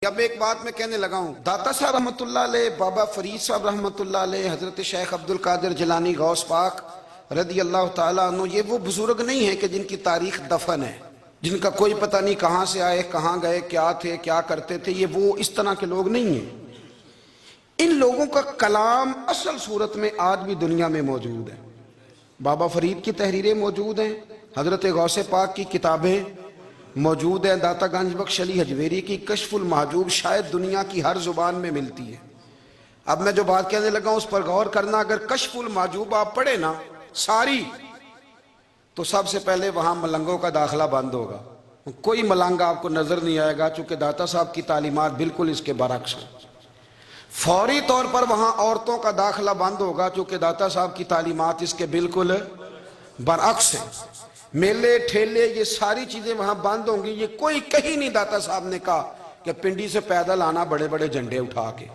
اب ایک بات میں کہنے لگا ہوں، داتا صاحب رحمۃ اللہ علیہ، بابا فرید صاحب رحمۃ اللہ علیہ، حضرت شیخ عبد القادر جیلانی غوث پاک رضی اللہ تعالیٰ عنہ، یہ وہ بزرگ نہیں ہیں کہ جن کی تاریخ دفن ہے، جن کا کوئی پتہ نہیں کہاں سے آئے، کہاں گئے، کیا تھے، کیا کرتے تھے، یہ وہ اس طرح کے لوگ نہیں ہیں۔ ان لوگوں کا کلام اصل صورت میں آج بھی دنیا میں موجود ہے۔ بابا فرید کی تحریریں موجود ہیں، حضرت غوث پاک کی کتابیں موجود ہیں، داتا گنج بخش علی حجویری کی کشف المحجوب شاید دنیا کی ہر زبان میں ملتی ہے۔ اب میں جو بات کہنے لگا ہوں اس پر غور کرنا، اگر کشف المحجوب آپ پڑھیں نا ساری، تو سب سے پہلے وہاں ملنگوں کا داخلہ بند ہوگا، کوئی ملنگ آپ کو نظر نہیں آئے گا، چونکہ داتا صاحب کی تعلیمات بالکل اس کے برعکس ہیں۔ فوری طور پر وہاں عورتوں کا داخلہ بند ہوگا، چونکہ داتا صاحب کی تعلیمات اس کے بالکل برعکس ہیں۔ میلے ٹھیلے یہ ساری چیزیں وہاں بند ہوں گی۔ یہ کوئی کہیں نہیں داتا صاحب نے کہا کہ پنڈی سے پیدل آنا بڑے بڑے جھنڈے اٹھا کے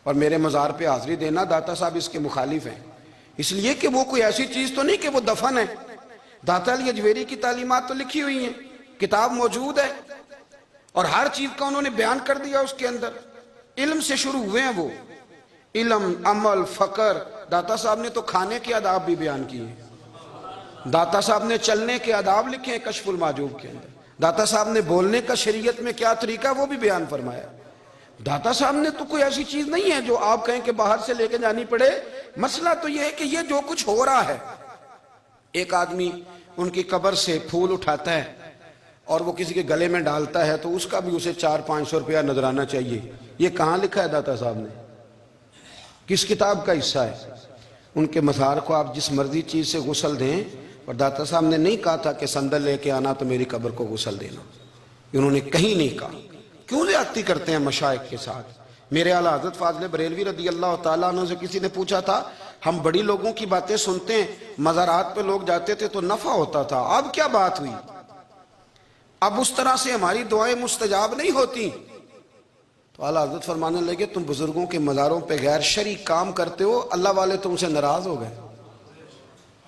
اور میرے مزار پہ حاضری دینا، داتا صاحب اس کے مخالف ہیں، اس لیے کہ وہ کوئی ایسی چیز تو نہیں کہ وہ دفن ہے۔ داتا علی حجویری کی تعلیمات تو لکھی ہوئی ہیں، کتاب موجود ہے، اور ہر چیز کا انہوں نے بیان کر دیا اس کے اندر۔ علم سے شروع ہوئے ہیں وہ، علم، عمل، فقر۔ داتا صاحب نے تو کھانے کے آداب بھی بیان کیے ہیں، داتا صاحب نے چلنے کے آداب لکھے ہیں کشف المحجوب کے اندر، داتا صاحب نے بولنے کا شریعت میں کیا طریقہ وہ بھی بیان فرمایا۔ داتا صاحب نے تو کوئی ایسی چیز نہیں ہے جو آپ کہیں کہ باہر سے لے کے جانی پڑے۔ مسئلہ تو یہ ہے کہ یہ جو کچھ ہو رہا ہے، ایک آدمی ان کی قبر سے پھول اٹھاتا ہے اور وہ کسی کے گلے میں ڈالتا ہے تو اس کا بھی اسے 400-500 روپیہ نذرانہ چاہیے۔ یہ کہاں لکھا ہے داتا صاحب نے؟ کس کتاب کا حصہ ہے؟ ان کے مزار کو آپ جس مرضی چیز سے غسل دیں، اور داتا صاحب نے نہیں کہا تھا کہ سندل لے کے آنا تو میری قبر کو غسل دینا، انہوں نے کہیں نہیں کہا۔ کیوں زیادتی کرتے ہیں مشائخ کے ساتھ؟ میرے اعلیٰ حضرت فاضل بریلوی رضی اللہ تعالیٰ عنہ سے کسی نے پوچھا تھا، ہم بڑی لوگوں کی باتیں سنتے ہیں، مزارات پہ لوگ جاتے تھے تو نفع ہوتا تھا، اب کیا بات ہوئی؟ اب اس طرح سے ہماری دعائیں مستجاب نہیں ہوتی۔ تو اعلیٰ حضرت فرمانے لگے، تم بزرگوں کے مزاروں پہ غیر شرعی کام کرتے ہو، اللہ والے تم سے ناراض ہو گئے،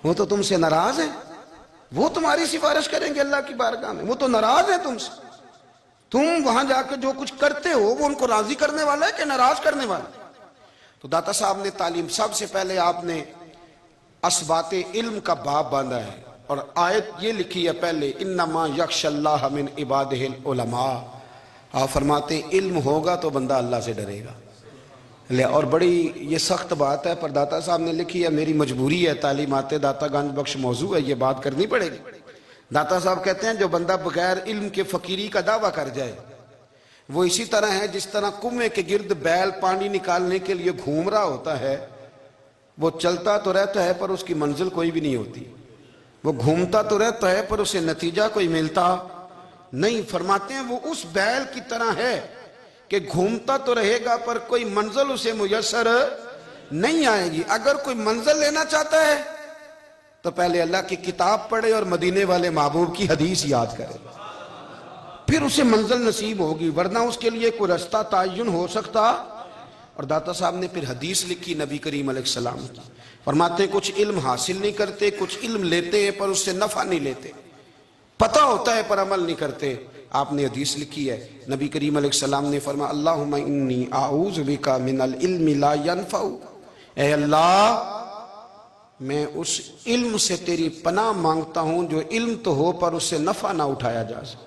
وہ تو تم سے ناراض ہیں، وہ تمہاری سفارش کریں گے اللہ کی بارگاہ میں، وہ تو ناراض ہیں تم سے۔ تم وہاں جا کے جو کچھ کرتے ہو وہ ان کو راضی کرنے والا ہے کہ ناراض کرنے والا ہے؟ تو داتا صاحب نے تعلیم، سب سے پہلے آپ نے اسبات علم کا باب باندھا ہے، اور آیت یہ لکھی ہے پہلے، انما یخشی اللہ من عبادہ العلماء۔ آپ فرماتے ہیں علم ہوگا تو بندہ اللہ سے ڈرے گا۔ اور بڑی یہ سخت بات ہے، پر داتا صاحب نے لکھی ہے، میری مجبوری ہے، تعلیمات داتا گنج بخش موضوع ہے، یہ بات کرنی پڑے گی۔ داتا صاحب کہتے ہیں جو بندہ بغیر علم کے فقیری کا دعویٰ کر جائے، وہ اسی طرح ہے جس طرح کنویں کے گرد بیل پانی نکالنے کے لیے گھوم رہا ہوتا ہے، وہ چلتا تو رہتا ہے پر اس کی منزل کوئی بھی نہیں ہوتی، وہ گھومتا تو رہتا ہے پر اسے نتیجہ کوئی ملتا نہیں۔ فرماتے ہیں وہ اس بیل کی طرح ہے کہ گھومتا تو رہے گا پر کوئی منزل اسے میسر نہیں آئے گی۔ اگر کوئی منزل لینا چاہتا ہے تو پہلے اللہ کی کتاب پڑھے اور مدینے والے محبوب کی حدیث یاد کرے، پھر اسے منزل نصیب ہوگی، ورنہ اس کے لیے کوئی رستہ تعین ہو سکتا۔ اور داتا صاحب نے پھر حدیث لکھی نبی کریم علیہ السلام کی، فرماتے ہیں کچھ علم حاصل نہیں کرتے، کچھ علم لیتے ہیں پر اس سے نفع نہیں لیتے، پتہ ہوتا ہے پر عمل نہیں کرتے۔ آپ نے حدیث لکھی ہے، نبی کریم علیہ السلام نے فرمایا، اللہم انی اعوذ بک من العلم لا ینفع، اے اللہ میں اس علم سے تیری پناہ مانگتا ہوں جو علم تو ہو پر اس سے نفع نہ اٹھایا جا سکے،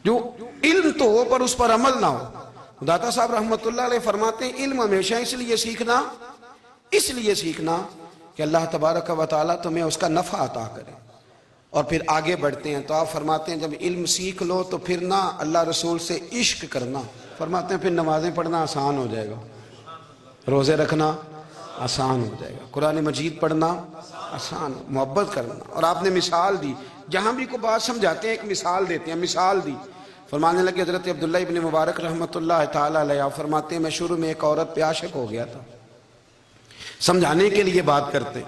جو علم تو ہو پر اس پر عمل نہ ہو۔ داتا صاحب رحمۃ اللہ علیہ فرماتے ہیں علم ہمیشہ اس لیے سیکھنا کہ اللہ تبارک و تعالیٰ تمہیں اس کا نفع عطا کرے، اور پھر آگے بڑھتے ہیں۔ تو آپ فرماتے ہیں جب علم سیکھ لو تو پھر نہ اللہ رسول سے عشق کرنا، فرماتے ہیں پھر نمازیں پڑھنا آسان ہو جائے گا، روزے رکھنا آسان ہو جائے گا، قرآن مجید پڑھنا آسان، محبت کرنا۔ اور آپ نے مثال دی، جہاں بھی کوئی بات سمجھاتے ہیں ایک مثال دیتے ہیں، مثال دی۔ فرمانے لگے حضرت عبداللہ ابن مبارک رحمۃ اللہ تعالیٰ علیہ، آپ فرماتے ہیں میں شروع میں ایک عورت پہ عاشق ہو گیا تھا، سمجھانے کے لیے بات کرتے،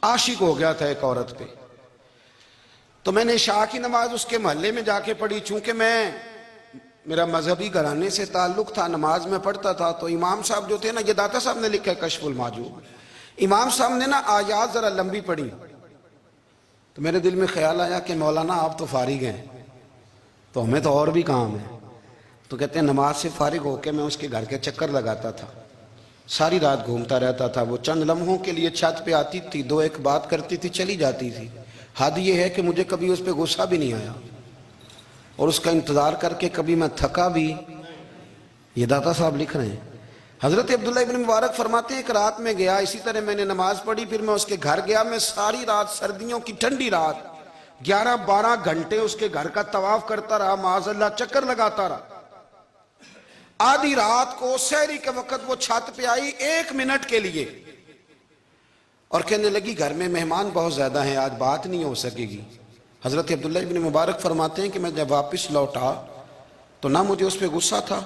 عاشق ہو گیا تھا ایک عورت پہ، تو میں نے عشاء کی نماز اس کے محلے میں جا کے پڑھی، چونکہ میرا مذہبی گھرانے سے تعلق تھا، نماز میں پڑھتا تھا، تو امام صاحب جو تھے نا، یہ داتا صاحب نے لکھا ہے کشف المحجوب، امام صاحب نے نا آیات ذرا لمبی پڑھی، تو میرے دل میں خیال آیا کہ مولانا آپ تو فارغ ہیں تو ہمیں تو اور بھی کام ہے، تو کہتے ہیں نماز سے فارغ ہو کے میں اس کے گھر کے چکر لگاتا تھا، ساری رات گھومتا رہتا تھا، وہ چند لمحوں کے لیے چھت پہ آتی تھی، دو ایک بات کرتی تھی، چلی جاتی تھی۔ حد یہ ہے کہ مجھے کبھی اس پہ غصہ بھی نہیں آیا، اور اس کا انتظار کر کے کبھی میں تھکا بھی۔ یہ داتا صاحب لکھ رہے ہیں۔ حضرت عبداللہ ابن مبارک فرماتے ہیں ایک رات میں گیا، اسی طرح میں نے نماز پڑھی، پھر میں اس کے گھر گیا، میں ساری رات، سردیوں کی ٹھنڈی رات 11-12 گھنٹے اس کے گھر کا طواف کرتا رہا، معاذ اللہ چکر لگاتا رہا۔ آدھی رات کو سحری کے وقت وہ چھت پہ آئی 1 منٹ کے لیے اور کہنے لگی گھر میں مہمان بہت زیادہ ہیں، آج بات نہیں ہو سکے گی۔ حضرت عبداللہ ابن مبارک فرماتے ہیں کہ میں جب واپس لوٹا تو نہ مجھے اس پہ غصہ تھا،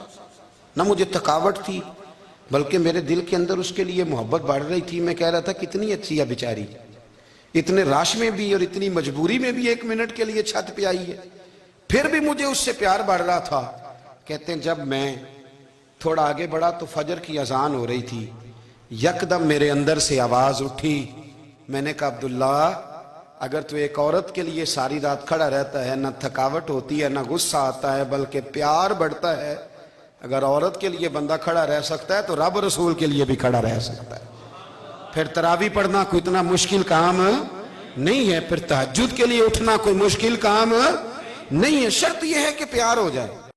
نہ مجھے تھکاوٹ تھی، بلکہ میرے دل کے اندر اس کے لیے محبت بڑھ رہی تھی۔ میں کہہ رہا تھا کتنی اچھی ہے بیچاری، اتنے راش میں بھی اور اتنی مجبوری میں بھی 1 منٹ کے لیے چھت پہ آئی ہے، پھر بھی مجھے اس سے پیار بڑھ رہا تھا۔ کہتے ہیں جب میں تھوڑا آگے بڑھا تو فجر کی اذان ہو رہی تھی، یکدم میرے اندر سے آواز اٹھی، میں نے کہا عبداللہ اگر تو ایک عورت کے لیے ساری رات کھڑا رہتا ہے، نہ تھکاوٹ ہوتی ہے، نہ غصہ آتا ہے، بلکہ پیار بڑھتا ہے، اگر عورت کے لیے بندہ کھڑا رہ سکتا ہے تو رب رسول کے لیے بھی کھڑا رہ سکتا ہے۔ پھر تراویح پڑھنا کوئی اتنا مشکل کام نہیں ہے، پھر تہجد کے لیے اٹھنا کوئی مشکل کام نہیں ہے، شرط یہ ہے کہ پیار ہو جائے۔